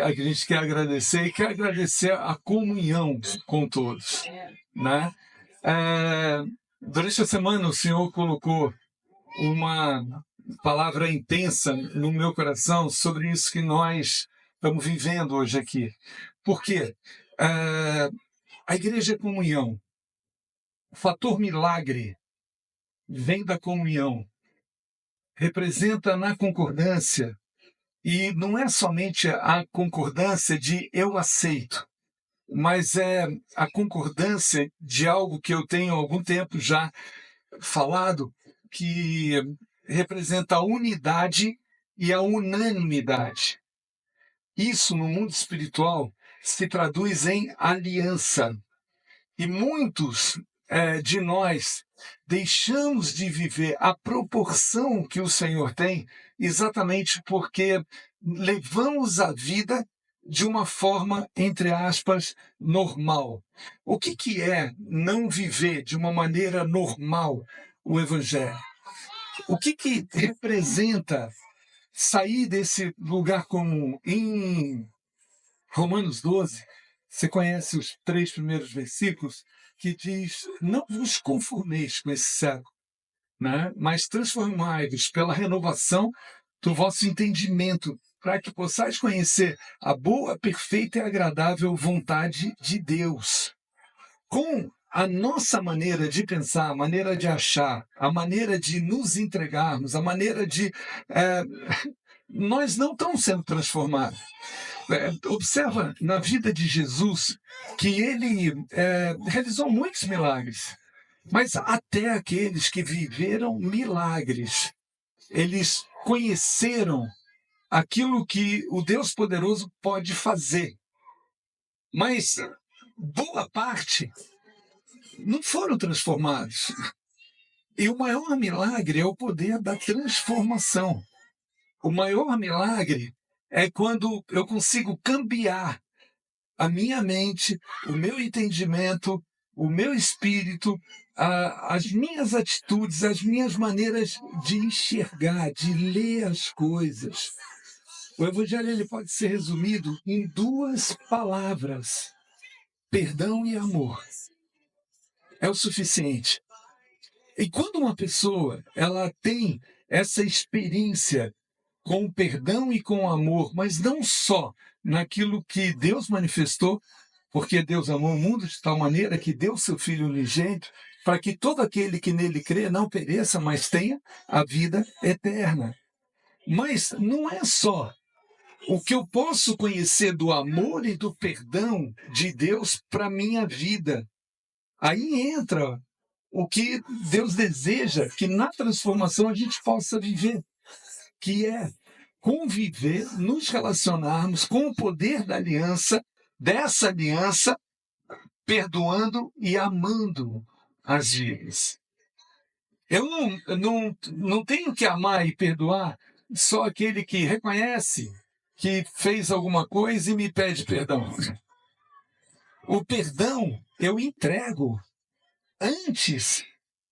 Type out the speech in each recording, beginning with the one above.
a gente quer agradecer e quer agradecer a comunhão com todos, né? Eh, Durante a semana o Senhor colocou uma palavra intensa no meu coração sobre isso que nós estamos vivendo hoje aqui. Por quê? A igreja é comunhão. O fator milagre vem da comunhão. Representa na concordância, e não é somente a concordância de eu aceito, mas é a concordância de algo que eu tenho há algum tempo já falado, que representa a unidade e a unanimidade. Isso, no mundo espiritual, se traduz em aliança. E muitos de nós deixamos de viver a proporção que o Senhor tem, exatamente porque levamos a vida de uma forma, entre aspas, normal. O que é não viver de uma maneira normal o Evangelho? O que representa sair desse lugar comum? Em Romanos 12, você conhece os 3 primeiros versículos, que diz: não vos conformeis com esse século, né? Mas transformai-vos pela renovação do vosso entendimento, para que possais conhecer a boa, perfeita e agradável vontade de Deus. Com a nossa maneira de pensar, a maneira de achar, a maneira de nos entregarmos, a maneira de... nós não estamos sendo transformados. Observa na vida de Jesus que ele realizou muitos milagres, mas até aqueles que viveram milagres, eles conheceram aquilo que o Deus poderoso pode fazer, mas boa parte não foram transformados. E o maior milagre é o poder da transformação. O maior milagre é quando eu consigo cambiar a minha mente, o meu entendimento, o meu espírito, as minhas atitudes, as minhas maneiras de enxergar, de ler as coisas. O Evangelho ele pode ser resumido em 2 palavras: perdão e amor. É o suficiente. E quando uma pessoa ela tem essa experiência com o perdão e com o amor, mas não só naquilo que Deus manifestou, porque Deus amou o mundo de tal maneira que deu seu Filho unigênito, para que todo aquele que nele crê não pereça, mas tenha a vida eterna. Mas não é só o que eu posso conhecer do amor e do perdão de Deus para a minha vida. Aí entra o que Deus deseja que na transformação a gente possa viver, que é conviver, nos relacionarmos com o poder da aliança, dessa aliança, perdoando e amando as vidas. Eu não tenho que amar e perdoar só aquele que reconhece que fez alguma coisa e me pede perdão. O perdão eu entrego antes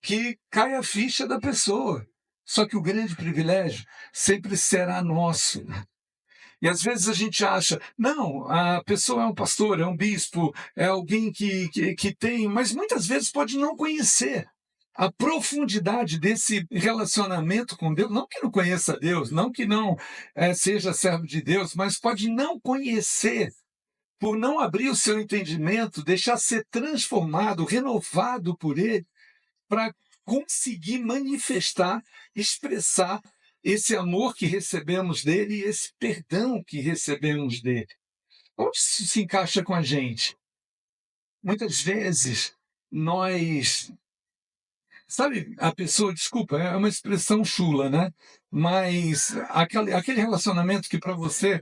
que caia a ficha da pessoa. Só que o grande privilégio sempre será nosso. E às vezes a gente acha, não, a pessoa é um pastor, é um bispo, é alguém que tem, mas muitas vezes pode não conhecer a profundidade desse relacionamento com Deus, não que não conheça Deus, não que não seja servo de Deus, mas pode não conhecer, por não abrir o seu entendimento, deixar ser transformado, renovado por Ele, para conseguir manifestar, expressar esse amor que recebemos dele e esse perdão que recebemos dele. Onde isso se encaixa com a gente? Muitas vezes nós... Sabe, a pessoa, desculpa, é uma expressão chula, né? Mas aquele relacionamento que para você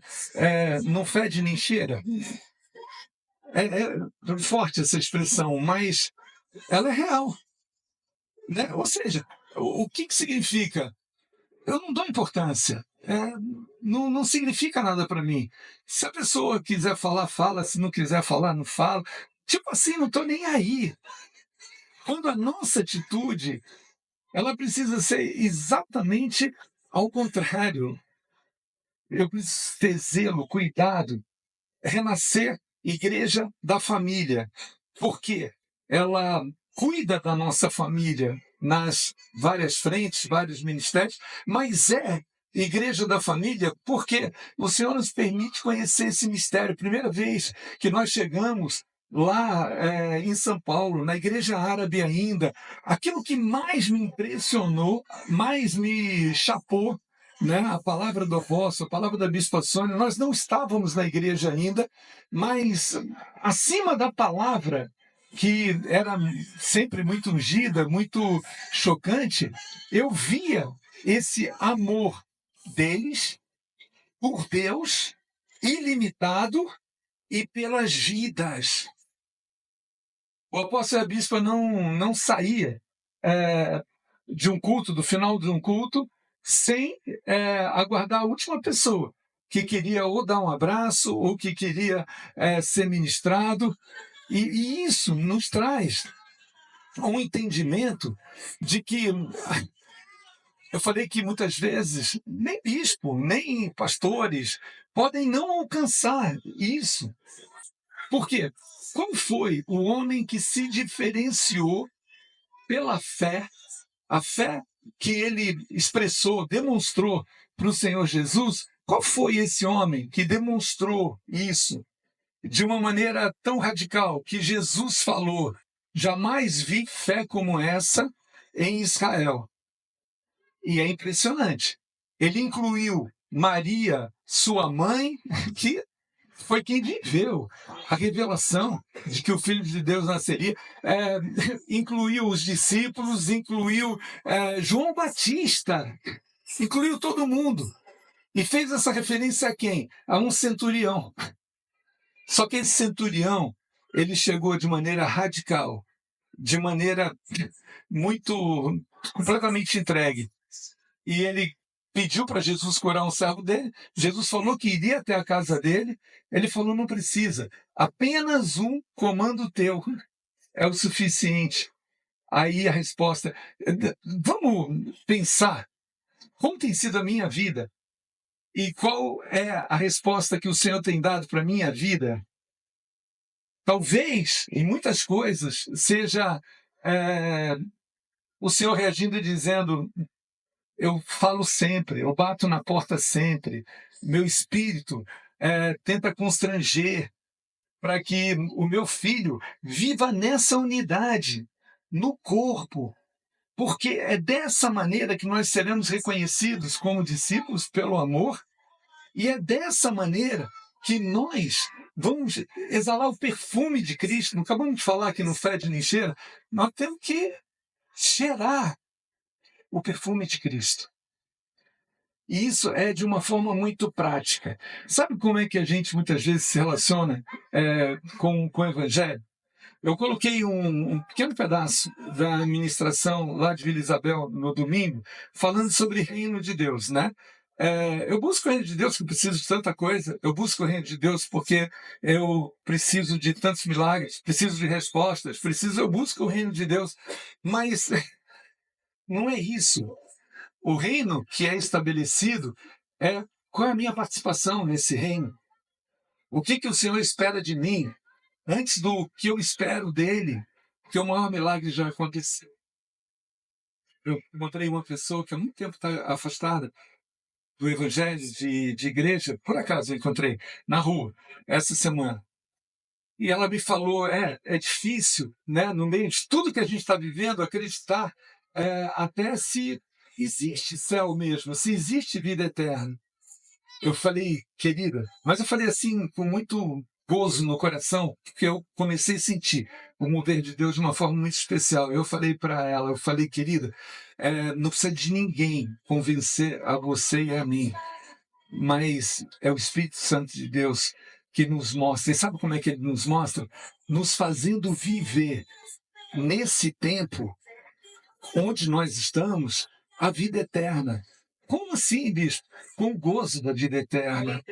não fede nem cheira. É forte essa expressão, mas ela é real, né? Ou seja, o que significa? Eu não dou importância. Não significa nada para mim. Se a pessoa quiser falar, fala. Se não quiser falar, não fala. Tipo assim, não estou nem aí. Quando a nossa atitude, ela precisa ser exatamente ao contrário. Eu preciso ter zelo, cuidado renascer igreja da família, porque ela cuida da nossa família nas várias frentes, vários ministérios, mas é igreja da família porque o Senhor nos permite conhecer esse mistério. Primeira vez que nós chegamos lá em São Paulo, na igreja árabe ainda, aquilo que mais me impressionou, mais me chapou, né? A palavra do apóstolo, a palavra da bispa Sônia, nós não estávamos na igreja ainda, mas acima da palavra, que era sempre muito ungida, muito chocante, eu via esse amor deles por Deus, ilimitado, e pelas vidas. O apóstolo e a bispa não saía de um culto, do final de um culto, sem aguardar a última pessoa que queria ou dar um abraço ou que queria ser ministrado. E isso nos traz um entendimento de que eu falei que muitas vezes nem bispo, nem pastores podem não alcançar isso. Por quê? Qual foi o homem que se diferenciou pela fé, a fé que ele expressou, demonstrou para o Senhor Jesus? Qual foi esse homem que demonstrou isso de uma maneira tão radical que Jesus falou: jamais vi fé como essa em Israel? E é impressionante. Ele incluiu Maria, sua mãe, que foi quem viveu a revelação de que o Filho de Deus nasceria, incluiu os discípulos, incluiu João Batista, incluiu todo mundo. E fez essa referência a quem? A um centurião. Só que esse centurião, ele chegou de maneira radical, de maneira completamente entregue. E ele pediu para Jesus curar um servo dele. Jesus falou que iria até a casa dele. Ele falou: não precisa, apenas um comando teu é o suficiente. Aí a resposta: vamos pensar como tem sido a minha vida e qual é a resposta que o Senhor tem dado para a minha vida. Talvez, em muitas coisas, seja o Senhor reagindo e dizendo: eu falo sempre, eu bato na porta sempre, meu espírito tenta constranger para que o meu filho viva nessa unidade, no corpo, porque é dessa maneira que nós seremos reconhecidos como discípulos pelo amor, e é dessa maneira que nós vamos exalar o perfume de Cristo. Não acabamos de falar que não fede nem cheira, nós temos que cheirar o perfume de Cristo. E isso é de uma forma muito prática. Sabe como é que a gente muitas vezes se relaciona com o Evangelho? Eu coloquei um pequeno pedaço da ministração lá de Vila Isabel no domingo, falando sobre o reino de Deus, né? Eu busco o reino de Deus porque eu preciso de tanta coisa. Eu busco o reino de Deus porque eu preciso de tantos milagres, preciso de respostas, eu busco o reino de Deus. Mas não é isso. O reino que é estabelecido qual é a minha participação nesse reino? O que o Senhor espera de mim antes do que eu espero dele? Porque o maior milagre já aconteceu. Eu encontrei uma pessoa que há muito tempo está afastada do evangelho de igreja, por acaso eu encontrei na rua essa semana. E ela me falou: é difícil, né, no meio de tudo que a gente está vivendo, acreditar até se existe céu mesmo, se existe vida eterna. Eu falei: querida, mas eu falei assim com muito gozo no coração, porque eu comecei a sentir o mover de Deus de uma forma muito especial. Eu falei para ela, querida, não precisa de ninguém convencer a você e a mim, mas é o Espírito Santo de Deus que nos mostra. E sabe como é que ele nos mostra? Nos fazendo viver nesse tempo onde nós estamos a vida eterna. Como assim, bispo? Com o gozo da vida eterna,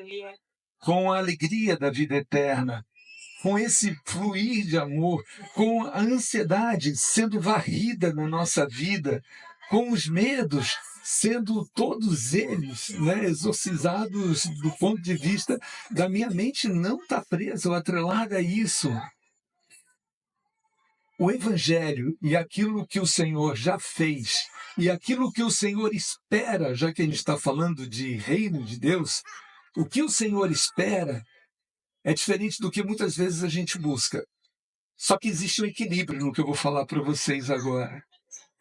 com a alegria da vida eterna, com esse fluir de amor, com a ansiedade sendo varrida na nossa vida, com os medos sendo todos eles, né, exorcizados do ponto de vista da minha mente não está presa ou atrelada a isso. O Evangelho e aquilo que o Senhor já fez e aquilo que o Senhor espera, já que a gente está falando de reino de Deus, o que o Senhor espera é diferente do que muitas vezes a gente busca. Só que existe um equilíbrio no que eu vou falar para vocês agora.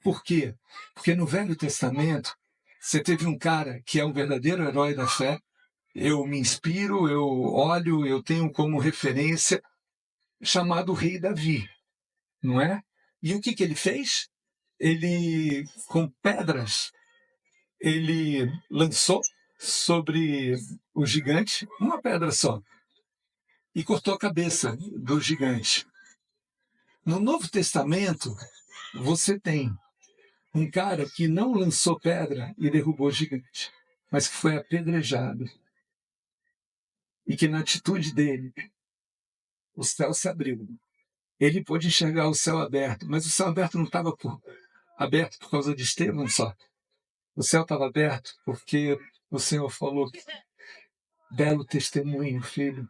Por quê? Porque no Velho Testamento, você teve um cara que é um verdadeiro herói da fé. Eu me inspiro, eu olho, eu tenho como referência, chamado Rei Davi, não é? E o que ele fez? Ele, com pedras, ele lançou sobre o gigante uma pedra só e cortou a cabeça do gigante. No Novo Testamento, você tem um cara que não lançou pedra e derrubou o gigante, mas que foi apedrejado. E que na atitude dele, o céu se abriu. Ele pôde enxergar o céu aberto, mas o céu aberto não estava aberto por causa de Estevão só. O céu estava aberto porque o Senhor falou: belo testemunho, filho.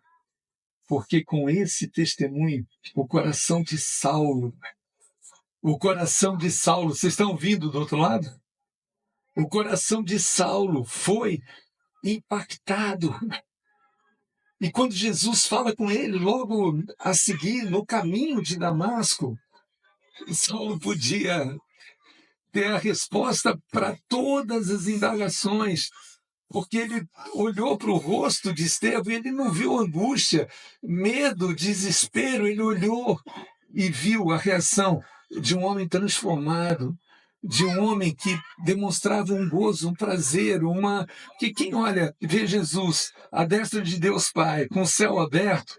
Porque com esse testemunho, o coração de Saulo, vocês estão ouvindo do outro lado? O coração de Saulo foi impactado. E quando Jesus fala com ele, logo a seguir, no caminho de Damasco, Saulo podia ter a resposta para todas as indagações, porque ele olhou para o rosto de Estevão e ele não viu angústia, medo, desespero, ele olhou e viu a reação de um homem transformado, de um homem que demonstrava um gozo, um prazer, que quem olha, vê Jesus à destra de Deus Pai, com o céu aberto,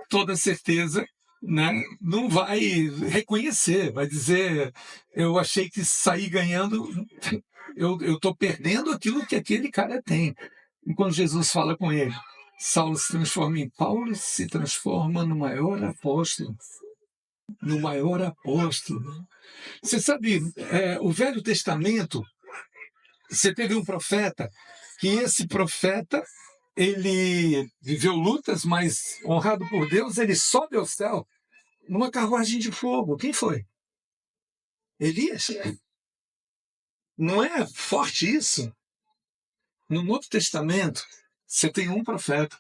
toda certeza, né, não vai reconhecer, vai dizer: eu achei que saí ganhando, eu estou perdendo aquilo que aquele cara tem. E quando Jesus fala com ele, Saulo se transforma em Paulo, se transforma no maior apóstolo. No maior apóstolo. Você sabe, o Velho Testamento, você teve um profeta, que esse profeta, ele viveu lutas, mas honrado por Deus, ele sobe ao céu numa carruagem de fogo. Quem foi? Elias. Não é forte isso? No Novo Testamento, você tem um profeta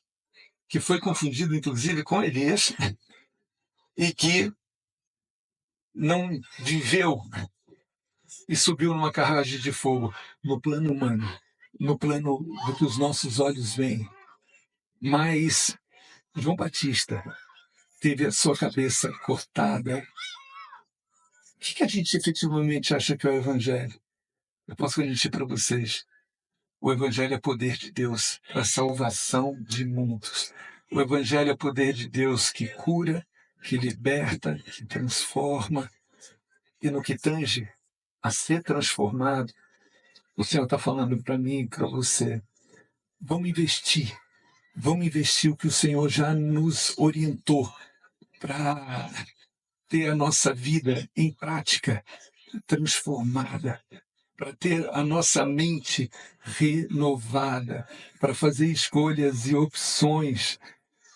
que foi confundido, inclusive, com Elias, e que não viveu e subiu numa carruagem de fogo no plano humano, no plano do que os nossos olhos veem. Mas João Batista teve a sua cabeça cortada. O que a gente efetivamente acha que é o Evangelho? Eu posso garantir para vocês: o Evangelho é poder de Deus para a salvação de muitos. O Evangelho é poder de Deus que cura, que liberta, que transforma. E no que tange a ser transformado, o Senhor está falando para mim e para você: vamos investir o que o Senhor já nos orientou para ter a nossa vida em prática transformada, para ter a nossa mente renovada, para fazer escolhas e opções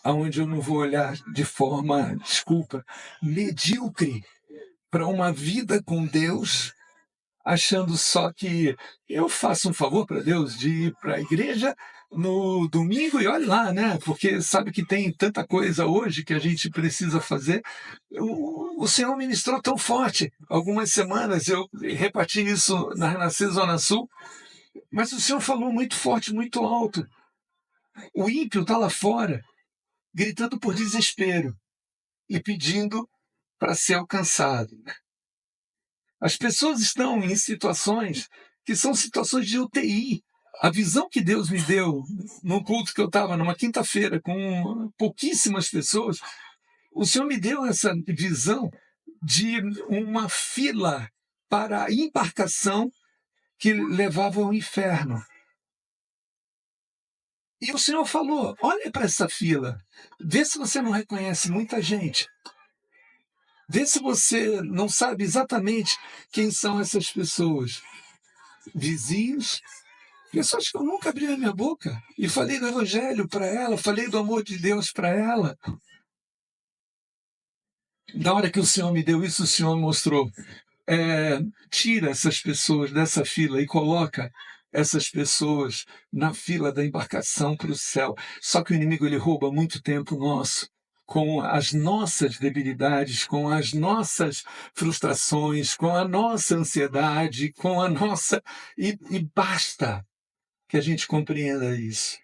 aonde eu não vou olhar de forma, desculpa, medíocre para uma vida com Deus, achando só que eu faço um favor para Deus de ir para a igreja no domingo e olha lá, né? Porque sabe que tem tanta coisa hoje que a gente precisa fazer. O Senhor ministrou tão forte. Algumas semanas eu reparti isso na Renascer Zona Sul, mas o Senhor falou muito forte, muito alto. O ímpio está lá fora, gritando por desespero e pedindo para ser alcançado. As pessoas estão em situações que são situações de UTI. A visão que Deus me deu num culto que eu estava, numa quinta-feira, com pouquíssimas pessoas, o Senhor me deu essa visão de uma fila para a embarcação que levava ao inferno. E o Senhor falou: olha para essa fila, vê se você não reconhece muita gente. Vê se você não sabe exatamente quem são essas pessoas. vizinhos, pessoas que eu nunca abri a minha boca e falei do evangelho para ela, falei do amor de Deus para ela. Na hora que o Senhor me deu isso, o Senhor mostrou, tira essas pessoas dessa fila e coloca essas pessoas na fila da embarcação para o céu. Só que o inimigo, ele rouba muito tempo nosso, com as nossas debilidades, com as nossas frustrações, com a nossa ansiedade, com a nossa... E basta que a gente compreenda isso.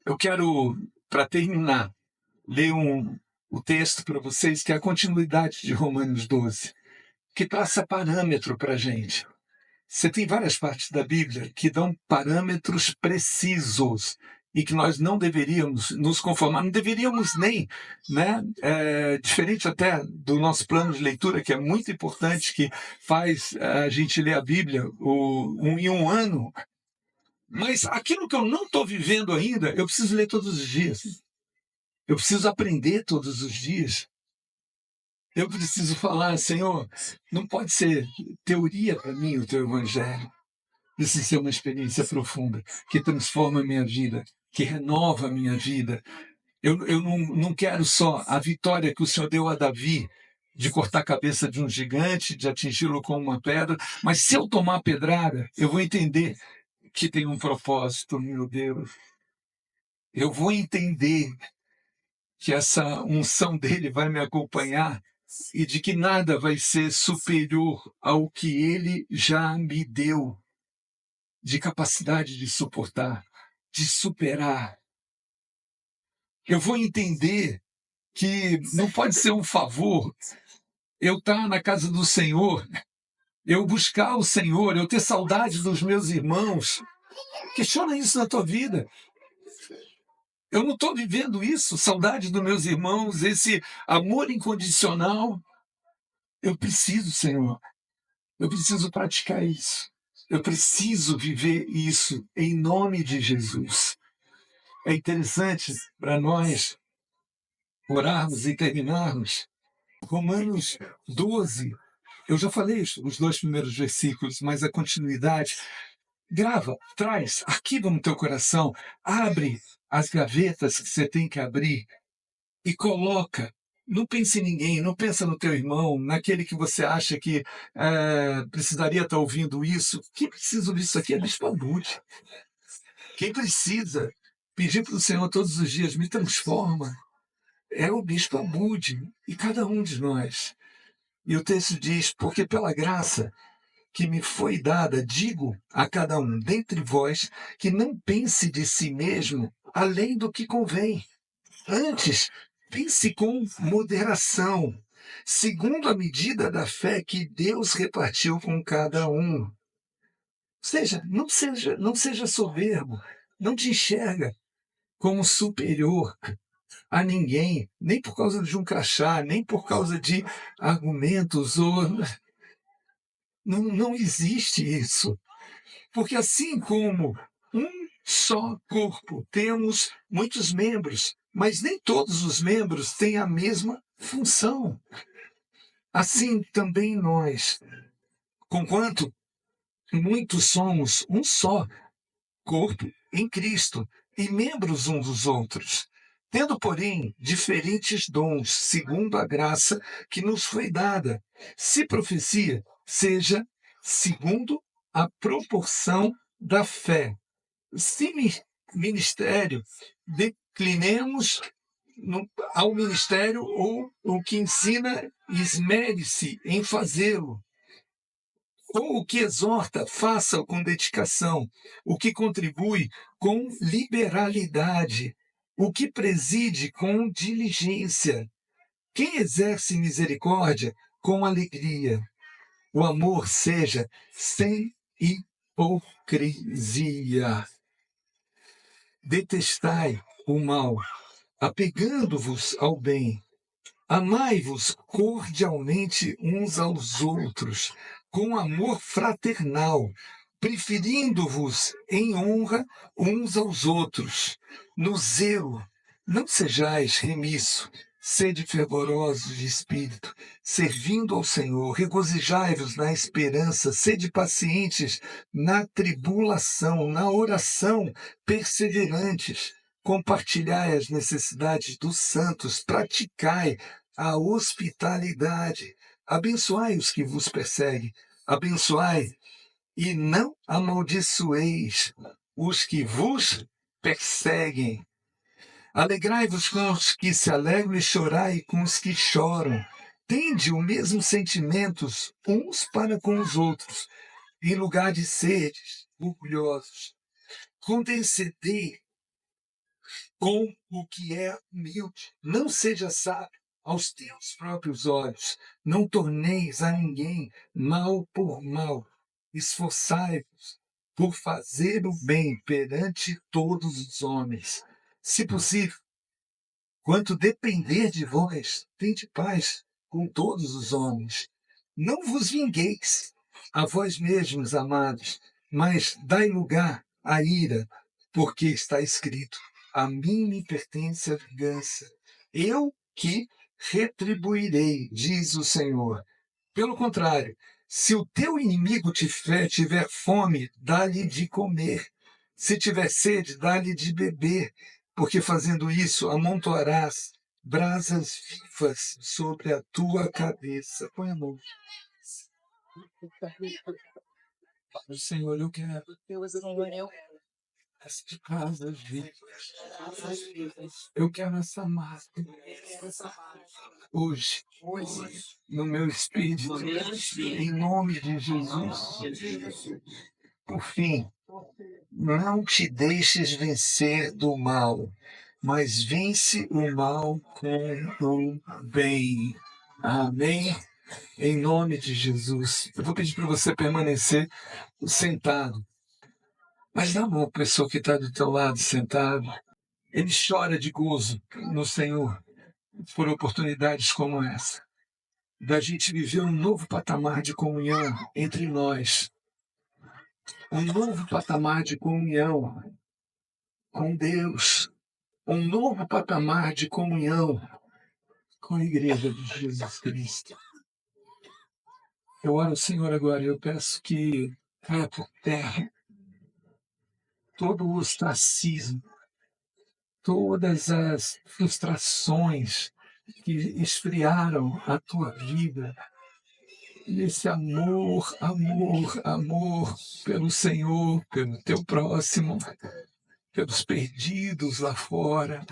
Eu quero, para terminar, ler o texto para vocês, que é a continuidade de Romanos 12, que traça parâmetro para a gente. Você tem várias partes da Bíblia que dão parâmetros precisos e que nós não deveríamos nos conformar, não deveríamos nem, né? Diferente até do nosso plano de leitura, que é muito importante, que faz a gente ler a Bíblia em um ano, mas aquilo que eu não estou vivendo ainda, eu preciso ler todos os dias. Eu preciso aprender todos os dias. Eu preciso falar, Senhor, não pode ser teoria para mim o teu evangelho. Precisa ser uma experiência profunda, que transforma a minha vida, que renova a minha vida. Eu não quero só a vitória que o Senhor deu a Davi, de cortar a cabeça de um gigante, de atingi-lo com uma pedra, mas se eu tomar pedrada, eu vou entender que tem um propósito, meu Deus. Eu vou entender que essa unção dele vai me acompanhar e de que nada vai ser superior ao que ele já me deu de capacidade de suportar, de superar. Eu vou entender que não pode ser um favor eu estar na casa do Senhor, eu buscar o Senhor, eu ter saudade dos meus irmãos. Questiona isso na tua vida. Eu não estou vivendo isso, saudade dos meus irmãos, esse amor incondicional. Eu preciso, Senhor. Eu preciso praticar isso. Eu preciso viver isso em nome de Jesus. É interessante para nós orarmos e terminarmos. Romanos 12. Eu já falei os 2 primeiros versículos, mas a continuidade. Grava, traz, arquiva no teu coração, abre as gavetas que você tem que abrir e coloca. Não pense em ninguém, não pensa no teu irmão, naquele que você acha que precisaria estar ouvindo isso. Quem precisa ouvir isso aqui é Bispo Abude. Quem precisa pedir para o Senhor todos os dias, me transforma, é o Bispo Abude e cada um de nós. E o texto diz, porque pela graça que me foi dada, digo a cada um dentre vós que não pense de si mesmo além do que convém. Antes, pense com moderação, segundo a medida da fé que Deus repartiu com cada um. Ou seja, não seja soberbo, não te enxerga como superior a ninguém, nem por causa de um crachá, nem por causa de argumentos. Não existe isso. Porque assim como um só corpo, temos muitos membros, mas nem todos os membros têm a mesma função. Assim também nós, conquanto muitos somos um só corpo em Cristo e membros uns dos outros, tendo, porém, diferentes dons, segundo a graça que nos foi dada. Se profecia, seja segundo a proporção da fé. Se ministério, declinemos ao ministério, ou o que ensina, esmere-se em fazê-lo. Ou o que exorta, faça com dedicação. O que contribui, com liberalidade. O que preside, com diligência. Quem exerce misericórdia, com alegria. O amor seja sem hipocrisia. Detestai o mal, apegando-vos ao bem. Amai-vos cordialmente uns aos outros, com amor fraternal, preferindo-vos em honra uns aos outros. No zelo, não sejais remisso, Sede fervorosos de espírito, servindo ao Senhor, regozijai-vos na esperança, sede pacientes na tribulação, na oração, perseverantes, compartilhai as necessidades dos santos, praticai a hospitalidade, abençoai os que vos perseguem, abençoai e não amaldiçoeis os que vos perseguem. Alegrai-vos com os que se alegram e chorai com os que choram. Tende o mesmo sentimentos uns para com os outros, em lugar de seres orgulhosos. Condescendei com o que é humilde. Não seja sábio aos teus próprios olhos. Não torneis a ninguém mal por mal. Esforçai-vos por fazer o bem perante todos os homens. Se possível, quanto depender de vós, tende paz com todos os homens. Não vos vingueis a vós mesmos, amados, mas dai lugar à ira, porque está escrito: a mim me pertence a vingança. Eu que retribuirei, diz o Senhor. Pelo contrário, se o teu inimigo tiver fome, dá-lhe de comer. Se tiver sede, dá-lhe de beber, porque fazendo isso amontoarás brasas vivas sobre a tua cabeça. Põe a mão. Senhor, eu quero essas brasas vivas. Eu quero essa máscara hoje, no meu espírito, em nome de Jesus. Por fim, não te deixes vencer do mal, mas vence o mal com o bem. Amém? Em nome de Jesus. Eu vou pedir para você permanecer sentado. Mas dá a mão à pessoa que está do teu lado sentado. Ele chora de gozo no Senhor por oportunidades como essa, da gente viver um novo patamar de comunhão entre nós, um novo patamar de comunhão com Deus, um novo patamar de comunhão com a Igreja de Jesus Cristo. Eu oro, Senhor, agora, eu peço que caia por terra todo o ostracismo, todas as frustrações que esfriaram a tua vida, e esse amor pelo Senhor, pelo teu próximo, pelos perdidos lá fora,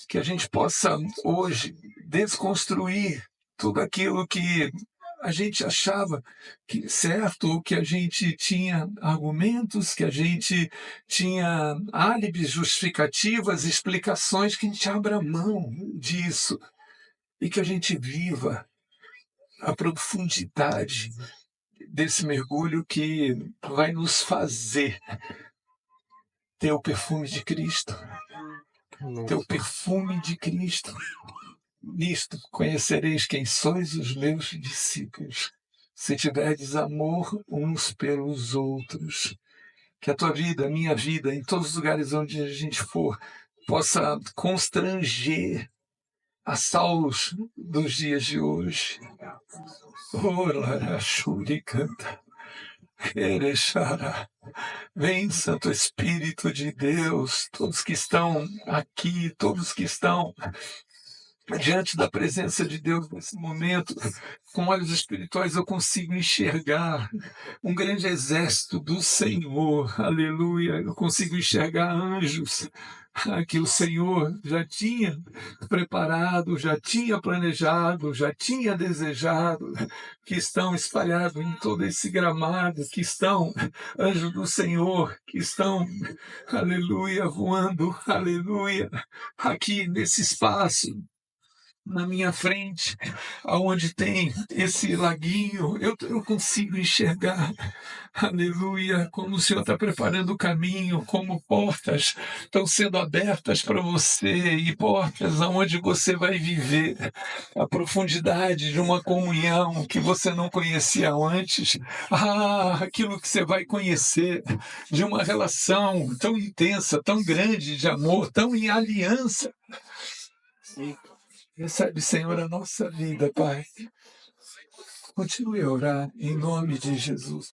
que a gente possa hoje desconstruir tudo aquilo que a gente achava que certo, ou que a gente tinha argumentos, que a gente tinha álibis, justificativas, explicações, que a gente abra mão disso e que a gente viva a profundidade desse mergulho que vai nos fazer ter o perfume de Cristo. Ter o perfume de Cristo. Nisto conhecereis quem sois os meus discípulos, se tiverdes amor uns pelos outros. Que a tua vida, a minha vida, em todos os lugares onde a gente for, possa constranger a Saulos dos dias de hoje. Canta. Vem, Santo Espírito de Deus, todos que estão aqui, todos que estão diante da presença de Deus nesse momento, com olhos espirituais eu consigo enxergar um grande exército do Senhor, aleluia, eu consigo enxergar anjos que o Senhor já tinha preparado, já tinha planejado, já tinha desejado, que estão espalhados em todo esse gramado, que estão, anjos do Senhor, que estão, aleluia, voando, aleluia, aqui nesse espaço, na minha frente, aonde tem esse laguinho, eu consigo enxergar, aleluia, como o Senhor está preparando o caminho, como portas estão sendo abertas para você e portas aonde você vai viver a profundidade de uma comunhão que você não conhecia antes, aquilo que você vai conhecer de uma relação tão intensa, tão grande de amor, tão em aliança. Recebe, Senhor, a nossa vida, Pai. Continue a orar em nome de Jesus.